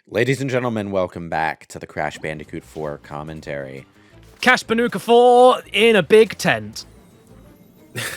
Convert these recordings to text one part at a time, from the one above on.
Ladies and gentlemen, welcome back to the Crash Bandicoot 4 commentary. Crash Bandicoot 4 in a big tent.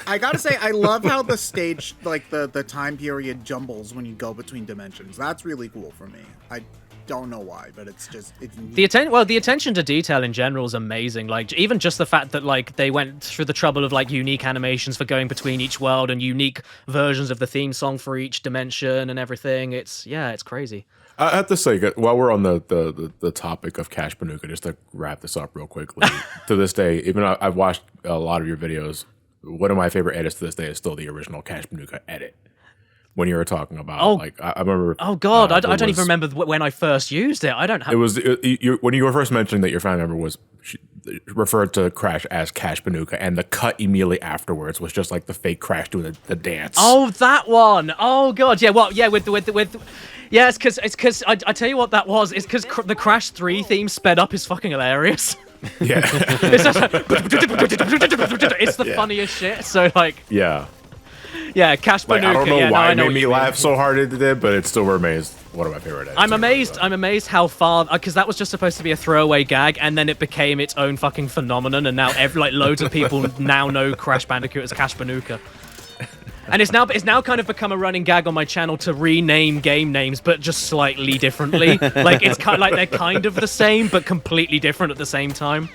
I gotta say, I love how the stage, like the time period jumbles when you go between dimensions. That's really cool for me. I don't know why, but it's neat. The attention to detail in general is amazing. Like, even just the fact that like they went through the trouble of like unique animations for going between each world and unique versions of the theme song for each dimension and everything. It's crazy. I have to say, while we're on the topic of Crash Bandicoot, just to wrap this up real quickly, to this day, even though I've watched a lot of your videos, one of my favorite edits to this day is still the original Crash Bandicoot edit. When you were talking about, I remember. Oh God, I don't even remember when I first used it. I don't have. It was when you were first mentioning that your family member was referred to Crash as Crash Bandicoot, and the cut immediately afterwards was just like the fake Crash doing the dance. Oh, that one. Oh God, yeah. Well, yeah, with. Yeah, it's because I tell you what that was. It's because the Crash 3 theme sped up is fucking hilarious. Yeah, it's just like, it's the funniest shit. So like, yeah, Crash Bandicoot. I don't know why it made me laugh mean. so hard it did, but it still remains one of my favorite edits. I'm amazed how far, because that was just supposed to be a throwaway gag, and then it became its own fucking phenomenon, and now loads of people now know Crash Bandicoot as Crash Bandicoot. And it's now kind of become a running gag on my channel to rename game names, but just slightly differently. Like it's kind of like they're kind of the same, but completely different at the same time.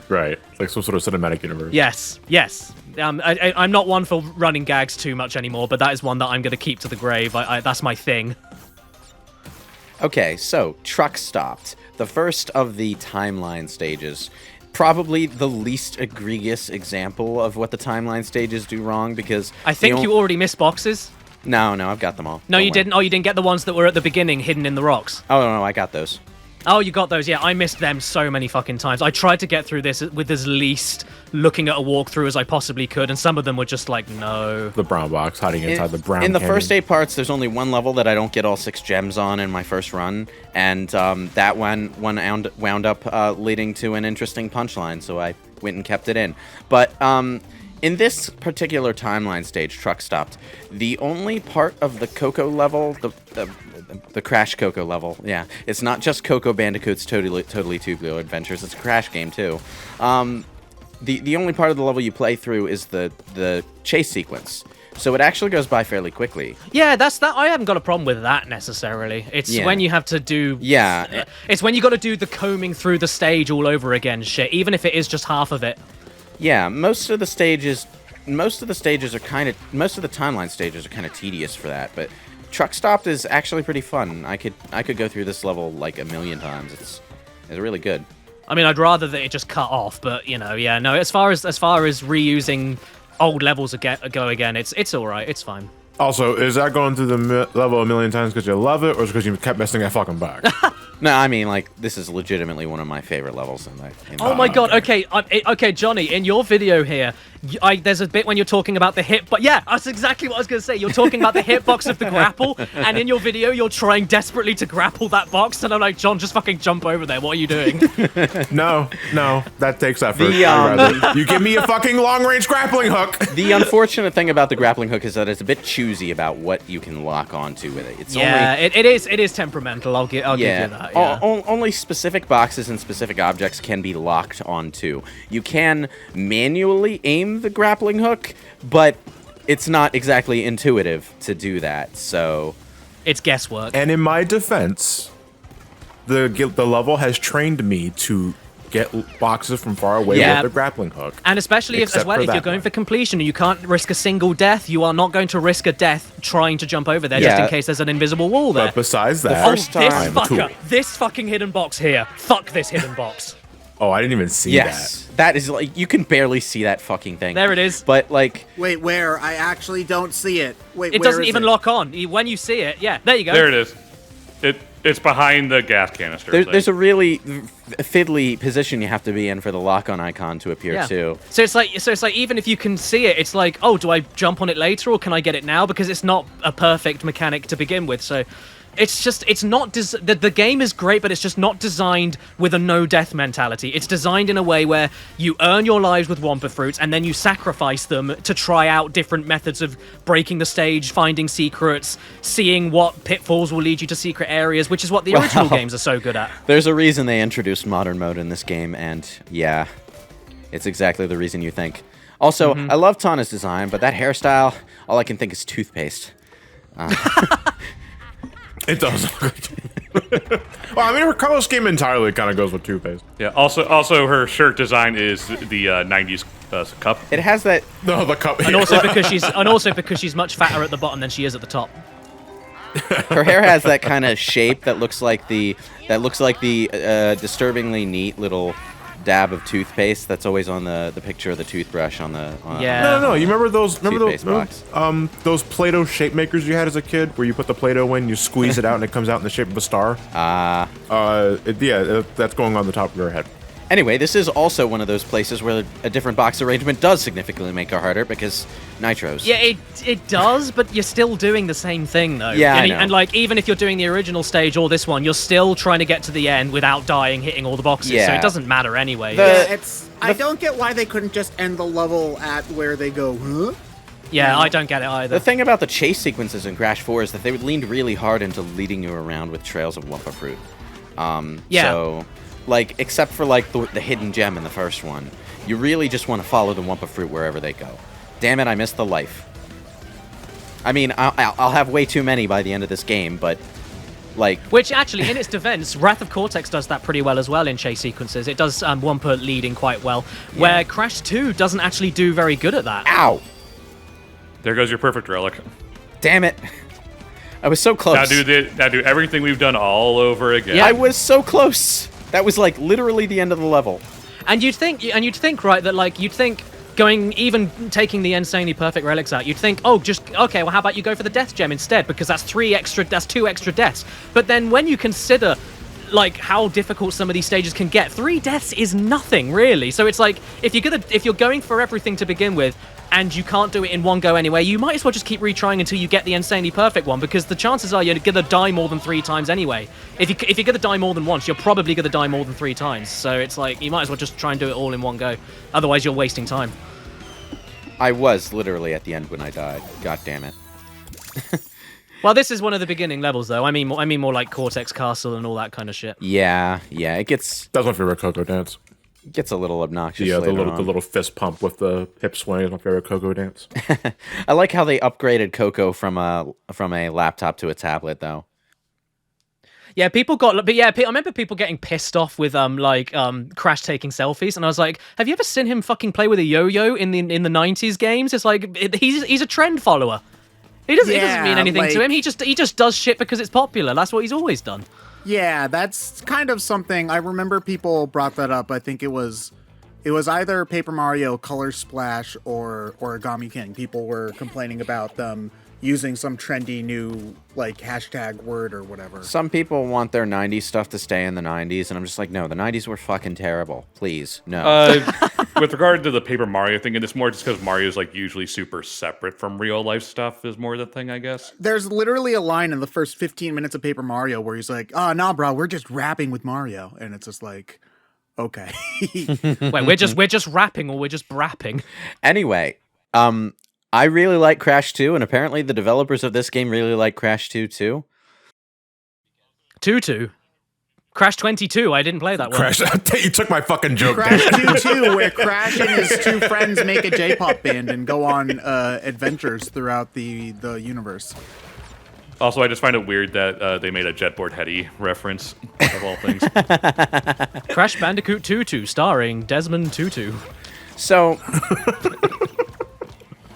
Right, like some sort of cinematic universe. Yes. I'm not one for running gags too much anymore, but that is one that I'm going to keep to the grave. That's my thing. Okay, so Truck Stopped, the first of the timeline stages. Probably the least egregious example of what the timeline stages do wrong, because I think you already missed boxes. No, I've got them all. No, you didn't. Oh, you didn't get the ones that were at the beginning, hidden in the rocks. Oh no, I got those. Oh, you got those. Yeah, I missed them so many fucking times. I tried to get through this with as least looking at a walkthrough as I possibly could, and some of them were just like, no. The brown box hiding inside the brown In the canyon. first 8 parts, there's only one level that I don't get all 6 gems on in my first run, and that one wound up leading to an interesting punchline, so I went and kept it in. But in this particular timeline stage, Truck Stopped, the only part of the Coco level, the Crash Coco level, yeah, it's not just Coco Bandicoot's Totally Tubular Adventures, it's a Crash game too. The only part of the level you play through is the chase sequence. So it actually goes by fairly quickly. Yeah, that's that. I haven't got a problem with that necessarily. It's when you have to do. Yeah. It's when you got to do the combing through the stage all over again, shit. Even if it is just half of it. Yeah, most of the timeline stages are kind of tedious for that, but Truck Stopped is actually pretty fun. I could go through this level like a million times. It's really good. I mean, I'd rather that it just cut off, but you know, yeah, no. As far as reusing old levels go again, it's all right. It's fine. Also, is that going through the level a million times because you love it, or is it because you kept missing that fucking back? No, I mean, like, this is legitimately one of my favorite levels. Oh my god, okay, Johnny, in your video here, there's a bit when you're talking about the hit, but yeah, that's exactly what I was going to say. You're talking about the hitbox of the grapple, and in your video, you're trying desperately to grapple that box, and I'm like, John, just fucking jump over there. What are you doing? No, that takes effort. You give me a fucking long-range grappling hook. The unfortunate thing about the grappling hook is that it's a bit choosy about what you can lock onto with it. It is temperamental. I'll give you that. Yeah. Only specific boxes and specific objects can be locked onto. You can manually aim the grappling hook, but it's not exactly intuitive to do that, so... It's guesswork. And in my defense, the level has trained me to get boxes from far away with the grappling hook. And especially if you're going for completion and you can't risk a single death, you are not going to risk a death trying to jump over there just in case there's an invisible wall there. But besides that, this fucking hidden box here. Fuck this hidden box. Oh, I didn't even see that. That is like, you can barely see that fucking thing. There it is. But like... Wait, where? I actually don't see it. Wait, it doesn't even lock on. When you see it, there you go. There it is. It's behind the gas canister. There's a really fiddly position you have to be in for the lock-on icon to appear too. So it's like even if you can see it, it's like, oh, do I jump on it later or can I get it now? Because it's not a perfect mechanic to begin with. So it's not the game is great, but it's just not designed with a no death mentality. It's designed in a way where you earn your lives with Wumpa fruits and then you sacrifice them to try out different methods of breaking the stage, finding secrets, seeing what pitfalls will lead you to secret areas, which is what the original games are so good at. There's a reason they introduced modern mode in this game, and yeah, it's exactly the reason you think. Also, I love Tawna's design, but that hairstyle, all I can think is toothpaste. It does look like well, I mean, her color scheme entirely kind of goes with toothpaste. Yeah. Also, her shirt design is the '90s cup. It has that. No, the cup. And also because she's much fatter at the bottom than she is at the top. Her hair has that kind of shape that looks like the disturbingly neat little dab of toothpaste that's always on the picture of the toothbrush on the Yeah. No. You remember those Toothpaste box. those Play-Doh shape makers you had as a kid, where you put the Play-Doh in, you squeeze it out, and it comes out in the shape of a star? That's going on the top of your head. Anyway, this is also one of those places where a different box arrangement does significantly make it harder because nitros. Yeah, it does, but you're still doing the same thing, though. Yeah, I know. And like, even if you're doing the original stage or this one, you're still trying to get to the end without dying, hitting all the boxes. So Yeah. it doesn't matter anyway. I don't get why they couldn't just end the level at where they go, huh? Yeah, I don't get it either. The thing about the chase sequences in Crash 4 is that they leaned really hard into leading you around with trails of Wumpa fruit. Yeah. So, like, except for like the hidden gem in the first one, you really just want to follow the Wumpa fruit wherever they go. Damn it, I missed the life. I mean, I'll have way too many by the end of this game, but like. Which actually, in its defense, Wrath of Cortex does that pretty well as well in chase sequences. It does Wumpa leading quite well, where Crash 2 doesn't actually do very good at that. Ow! There goes your perfect relic. Damn it! I was so close. Now do everything we've done all over again. Yeah. I was so close. That was like literally the end of the level. And you'd think, right, that like you'd think even taking the insanely perfect relics out, you'd think, oh, okay, well, how about you go for the death gem instead, because that's 2 extra deaths. But then when you consider like how difficult some of these stages can get, 3 deaths is nothing really. So it's like if you're going for everything to begin with, and you can't do it in one go anyway, you might as well just keep retrying until you get the insanely perfect one, because the chances are you're gonna die more than 3 times anyway. If you're gonna die more than once, you're probably gonna die more than 3 times. So it's like you might as well just try and do it all in one go. Otherwise, you're wasting time. I was literally at the end when I died. God damn it. Well, this is one of the beginning levels, though. I mean more like Cortex Castle and all that kind of shit. Yeah, it gets That's my favorite Coco dance. a little obnoxious. Yeah, the later on. little fist pump with the hip swing is my favorite Coco dance. I like how they upgraded Coco from a laptop to a tablet, though. Yeah, I remember people getting pissed off with Crash taking selfies, and I was like, have you ever seen him fucking play with a yo-yo in the 90s games? It's like he's a trend follower. It doesn't mean anything to him. He just does shit because it's popular. That's what he's always done. Yeah, that's kind of something. I remember people brought that up. I think it was either Paper Mario, Color Splash, or Origami King. People were complaining about them using some trendy new like hashtag word or whatever. Some people want their 90s stuff to stay in the 90s, and I'm just like, no, the 90s were fucking terrible. Please, no. With regard to the Paper Mario thing, and it's more just because Mario's like usually super separate from real life stuff is more the thing, I guess. There's literally a line in the first 15 minutes of Paper Mario where he's like, "Oh, nah, bro, we're just rapping with Mario," and it's just like, okay. Wait, we're just rapping or we're just brapping? Anyway, I really like Crash 2, and apparently the developers of this game really like Crash 2 too. 2-2. Crash 22. I didn't play that one. Crash, you took my fucking joke. Crash 2-2, where Crash and his 2 friends make a J-pop band and go on adventures throughout the universe. Also, I just find it weird that they made a Jetboard Heady reference, of all things. Crash Bandicoot 2-2, starring Desmond Tutu. So,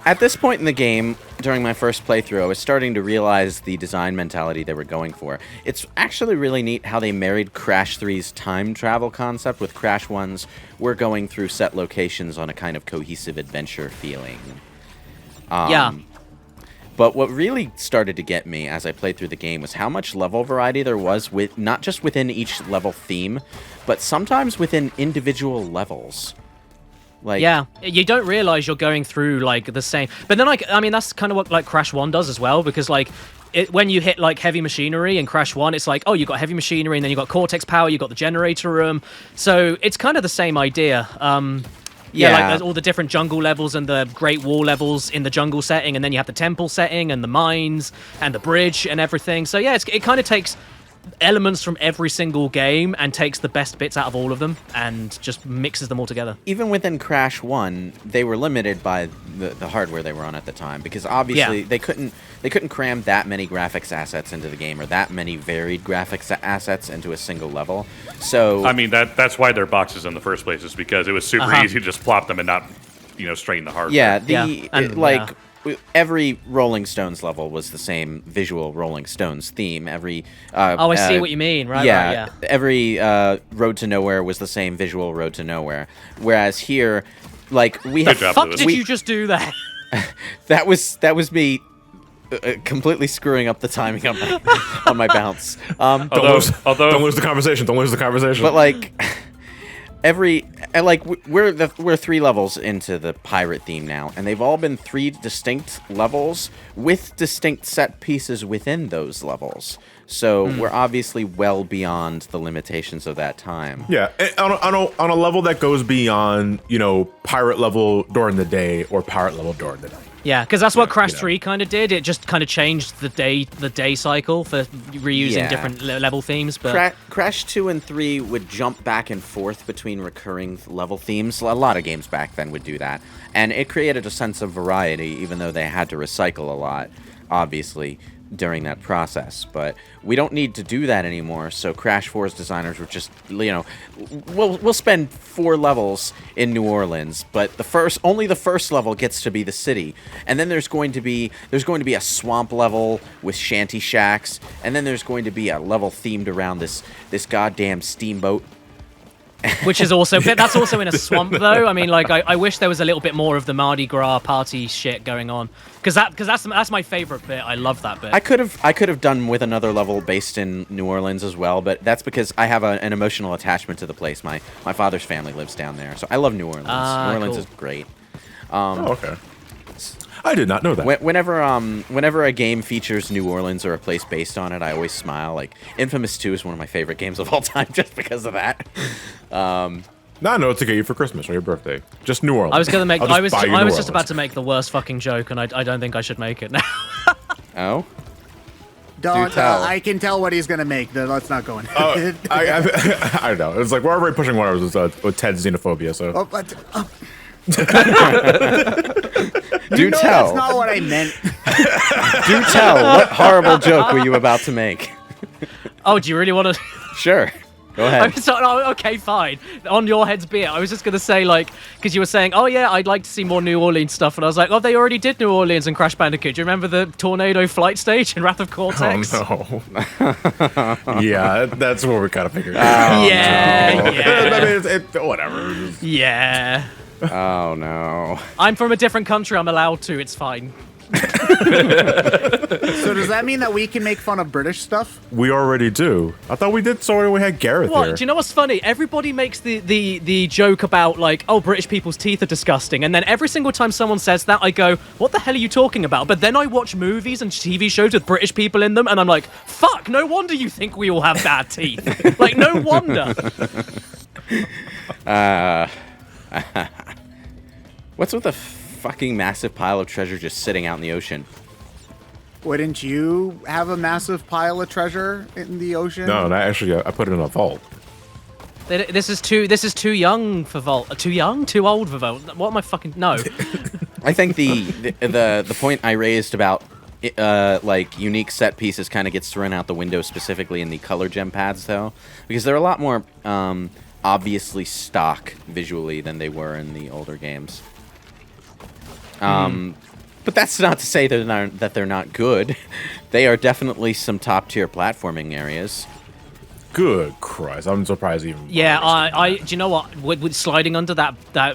at this point in the game, during my first playthrough, I was starting to realize the design mentality they were going for. It's actually really neat how they married Crash 3's time travel concept with Crash 1's we're going through set locations on a kind of cohesive adventure feeling. Yeah. But what really started to get me as I played through the game was how much level variety there was, with not just within each level theme, but sometimes within individual levels. Like, yeah, you don't realize you're going through like the same. But then, like, I mean, that's kind of what like Crash 1 does as well, because like when you hit like heavy machinery in Crash 1, it's like, oh, you got heavy machinery, and then you got Cortex power, you got the generator room. So it's kind of the same idea. Yeah, like there's all the different jungle levels and the Great Wall levels in the jungle setting, and then you have the temple setting and the mines and the bridge and everything. So yeah, it kind of takes elements from every single game and takes the best bits out of all of them and just mixes them all together. Even within Crash 1, they were limited by the hardware they were on at the time, because obviously they couldn't cram that many graphics assets into the game, or that many varied graphics assets into a single level. So I mean, that's why they're boxes in the first place, is because it was super easy to just plop them and not, strain the hardware. Yeah, every Rolling Stones level was the same visual Rolling Stones theme. Every I see what you mean. Right, yeah. Every Road to Nowhere was the same visual Road to Nowhere. Whereas here, like, we have... Fuck, did you just do that? that was me completely screwing up the timing on my bounce. Don't lose the conversation. Don't lose the conversation. But like... we're 3 levels into the pirate theme now, and they've all been 3 distinct levels with distinct set pieces within those levels. So we're obviously well beyond the limitations of that time. Yeah, on a level that goes beyond, pirate level during the day or pirate level during the night. Yeah, because that's what Crash 3 kind of did. It just kind of changed the day cycle for reusing different level themes. But Crash 2 and 3 would jump back and forth between recurring level themes. A lot of games back then would do that. And it created a sense of variety, even though they had to recycle a lot, obviously, during that process. But we don't need to do that anymore, so Crash 4's designers were just, we'll spend 4 levels in New Orleans, but only the first level gets to be the city, and then there's going to be a swamp level with shanty shacks, and then there's going to be a level themed around this goddamn steamboat. Which is also, that's also in a swamp though. I mean, like, I wish there was a little bit more of the Mardi Gras party shit going on, because that's my favorite bit. I love that bit. I could have done with another level based in New Orleans as well, but that's because I have an emotional attachment to the place. My father's family lives down there, so I love New Orleans. New Orleans is great. Okay. I did not know that. Whenever a game features New Orleans or a place based on it, I always smile. Like, Infamous 2 is one of my favorite games of all time just because of that. Now I know what to get you for Christmas or your birthday. Just New Orleans. I was gonna make. I was just about to make the worst fucking joke, and I don't think I should make it now. Oh. Don't. I can tell what he's gonna make. Let's not go into it. I know. It's like we're already pushing one of those with Ted's xenophobia. So. Do tell. That's not what I meant. Do tell. What horrible joke were you about to make? Oh, do you really want to? Sure. Go ahead. Okay, fine. On your head's beer. I was just going to say, like, because you were saying, oh, yeah, I'd like to see more New Orleans stuff. And I was like, oh, they already did New Orleans in Crash Bandicoot. Do you remember the tornado flight stage in Wrath of Cortex? Oh, no. Yeah, that's what we kind of figured. Yeah. I mean, whatever. Yeah. Oh, no. I'm from a different country. I'm allowed to. It's fine. So does that mean that we can make fun of British stuff? We already do. I thought we did. So we had Gareth here. Do you know what's funny? Everybody makes the joke about, like, oh, British people's teeth are disgusting, and then every single time someone says that, I go, what the hell are you talking about? But then I watch movies and TV shows with British people in them, and I'm like, fuck, no wonder you think we all have bad teeth. Like, no wonder. What's with the fucking massive pile of treasure just sitting out in the ocean? Wouldn't you have a massive pile of treasure in the ocean? No, actually, I put it in a vault. This is too young for vault. Too young? Too old for vault? What am I fucking... No. I think the point I raised about like unique set pieces kind of gets thrown out the window, specifically in the color gem pads, though, because they're a lot more obviously stock visually than they were in the older games. But that's not to say that they're not good. They are definitely some top-tier platforming areas. Good Christ, I'm surprised even. Yeah, do you know what? With sliding under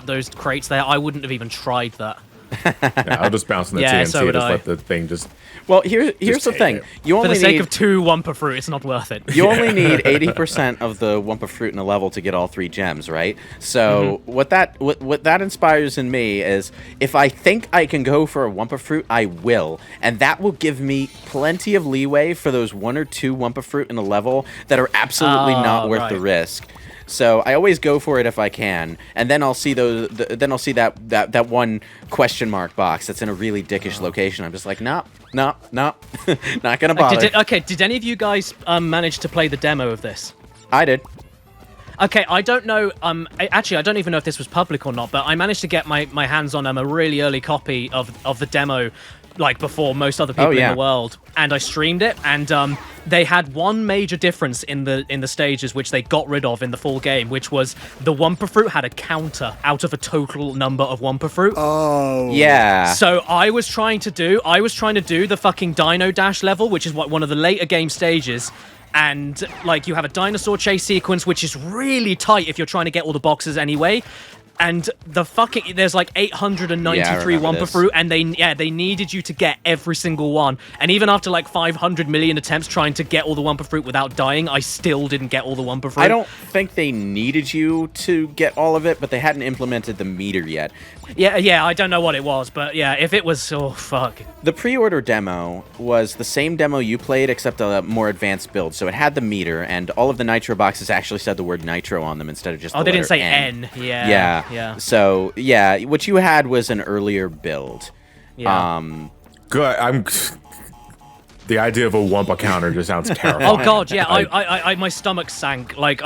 those crates there, I wouldn't have even tried that. Yeah, I'll just bounce on the Yeah, TNT so and would just I. let the thing just. Well, here's the take thing. it. You For only the sake need of 2 Wumpa Fruit, it's not worth it. you only need 80% of the Wumpa Fruit in a level to get all 3 gems, right? So what that inspires in me is if I think I can go for a Wumpa Fruit, I will, and that will give me plenty of leeway for those 1 or 2 Wumpa Fruit in a level that are absolutely not worth the right. risk. So I always go for it if I can, and then I'll see that one question mark box that's in a really dickish location. I'm just like, no, not gonna bother. Did any of you guys manage to play the demo of this? I did. Okay, I don't know. Actually, I don't even know if this was public or not, but I managed to get my hands on a really early copy of the demo, like before most other people in the world, and I streamed it. And they had one major difference in the stages, which they got rid of in the full game, which was the Wumpa Fruit had a counter out of a total number of Wumpa Fruit. Oh. Yeah. So I was trying to do the fucking Dino Dash level, which is one of the later game stages. And like you have a dinosaur chase sequence, which is really tight if you're trying to get all the boxes anyway. And there's like 893 Wumpa Fruit, and they needed you to get every single one. And even after like 500 million attempts trying to get all the Wumpa Fruit without dying, I still didn't get all the Wumpa Fruit. I don't think they needed you to get all of it, but they hadn't implemented the meter yet. Yeah, I don't know what it was, but yeah, if it was, oh fuck. The pre-order demo was the same demo you played, except a more advanced build. So it had the meter, and all of the nitro boxes actually said the word nitro on them instead of just the they didn't letter say N. N. Yeah. So, yeah, what you had was an earlier build. Yeah. Good. The idea of a Wumpa counter just sounds terrifying. Oh god, yeah. I my stomach sank. Like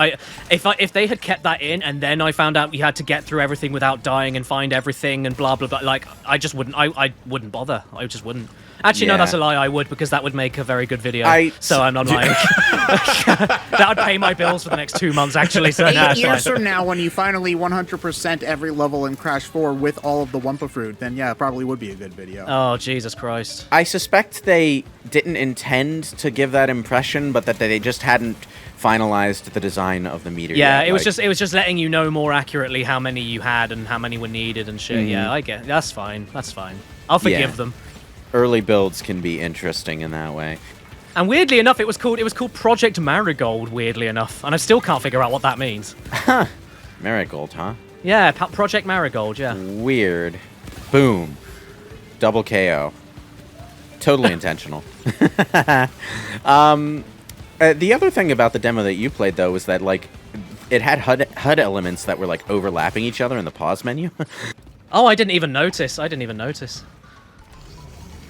if they had kept that in, and then I found out you had to get through everything without dying and find everything and blah blah blah. Like I just wouldn't. I wouldn't bother. I just wouldn't. Actually, no, that's a lie. I would, because that would make a very good video. So I'm not lying. That would pay my bills for the next 2 months. Actually, so 8 years from now, when you finally 100% every level in Crash 4 with all of the Wumpa Fruit, then yeah, it probably would be a good video. Oh Jesus Christ! I suspect they didn't intend to give that impression, but that they just hadn't finalized the design of the meter Yeah, yet. it was just letting you know more accurately how many you had and how many were needed and shit. Yeah, I get. That's fine. That's fine. I'll forgive them. Early builds can be interesting in that way. And weirdly enough, it was called Project Marigold. Weirdly enough, and I still can't figure out what that means. Marigold, huh? Yeah, Project Marigold. Yeah. Weird. Boom. Double KO. Totally intentional. The other thing about the demo that you played, though, was that like it had HUD elements that were like overlapping each other in the pause menu. Oh, I didn't even notice.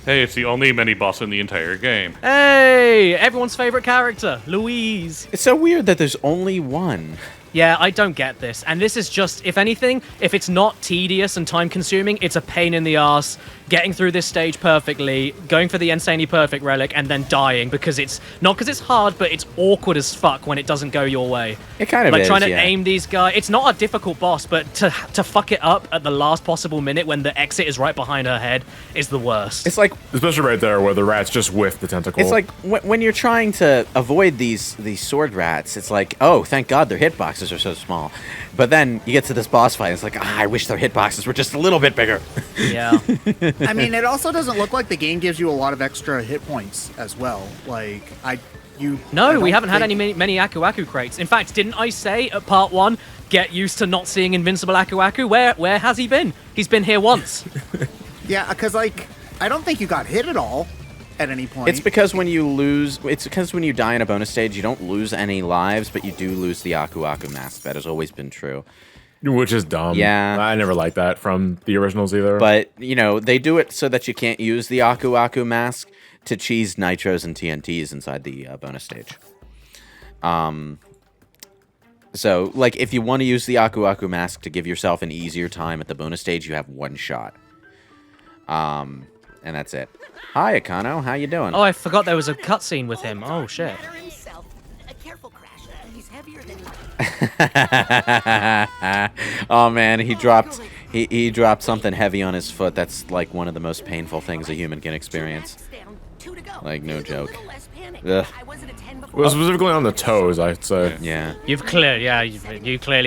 Hey, it's the only mini-boss in the entire game. Hey, everyone's favorite character, Louise. It's so weird that there's only one. Yeah, I don't get this. And this is just, if anything, if it's not tedious and time-consuming, it's a pain in the ass getting through this stage perfectly, going for the Insanely Perfect relic, and then dying because it's not because it's hard, but it's awkward as fuck when it doesn't go your way. It kind of like is, trying to yeah. aim these guys. It's not a difficult boss, but to fuck it up at the last possible minute when the exit is right behind her head is the worst. It's like Especially right there where the rats just whiff the tentacle. it's like when you're trying to avoid these sword rats. It's like, oh, thank God their hitboxes are so small. But then you get to this boss fight. It's like, I wish their hitboxes were just a little bit bigger. Yeah. I mean, it also doesn't look like the game gives you a lot of extra hit points as well. Like, No, we haven't had many Aku Aku crates. In fact, didn't I say at part 1, get used to not seeing Invincible Aku Aku? Where has he been? He's been here once. Yeah, because, like, I don't think you got hit at all at any point. It's because when you die in a bonus stage, you don't lose any lives, but you do lose the Aku Aku mask. That has always been true. Which is dumb. Yeah. I never liked that from the originals either. But, you know, they do it so that you can't use the Aku Aku mask to cheese nitros and TNTs inside the bonus stage. So, like, if you want to use the Aku Aku mask to give yourself an easier time at the bonus stage, you have one shot. And that's it. Hi, Akano. How you doing? Oh, I forgot there was a cutscene with him. Oh, shit. Careful, Crash. He's heavier than Oh man, he dropped something heavy on his foot. That's like one of the most painful things a human can experience. Like, no joke. Ugh. Well, specifically on the toes, I'd say. Yeah. You clearly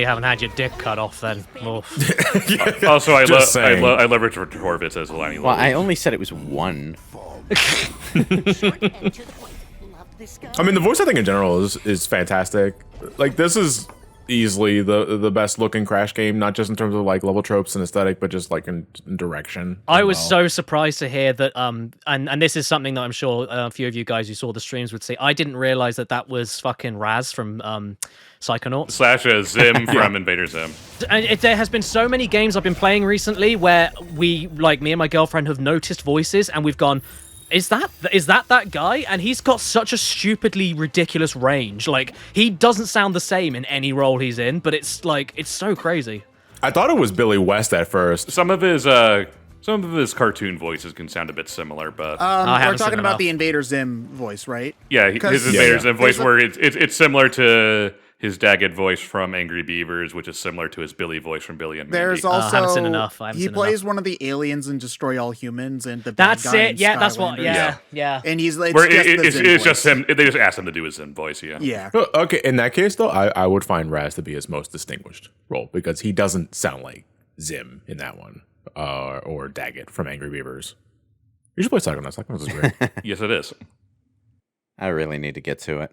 haven't had your dick cut off then. Oof. Also, I Just saying. love Richard Horvitz as Lenny. Well, I only said it was one. Short and to the point. Love this guy. I mean, the voice acting in general is fantastic. Like, this is easily the best looking Crash game, not just in terms of like level tropes and aesthetic, but just like in direction. I was so surprised to hear that, and this is something that I'm sure a few of you guys who saw the streams would say. I didn't realize that was fucking Raz from Psychonauts. / Zim from Invader Zim. And there has been so many games I've been playing recently where we, like me and my girlfriend, have noticed voices and we've gone, is that guy? And he's got such a stupidly ridiculous range. Like, he doesn't sound the same in any role he's in, but it's so crazy. I thought it was Billy West at first. Some of his cartoon voices can sound a bit similar, but We're talking about the Invader Zim voice, right? yeah, his Invader Zim voice, There's a- where it's similar to his Daggett voice from Angry Beavers, which is similar to his Billy voice from Billy and Mandy. There's I also haven't seen enough. he plays one of the aliens in Destroy All Humans and the bad That's guy it. in Yeah, that's what. Skylanders. Yeah. And he's Where it's just him. They just asked him to do his Zim voice. Yeah. Yeah. Okay, in that case though, I would find Raz to be his most distinguished role because he doesn't sound like Zim in that one, or Daggett from Angry Beavers. You should play Psychonauts. Psychonauts is great. Yes, it is. I really need to get to it.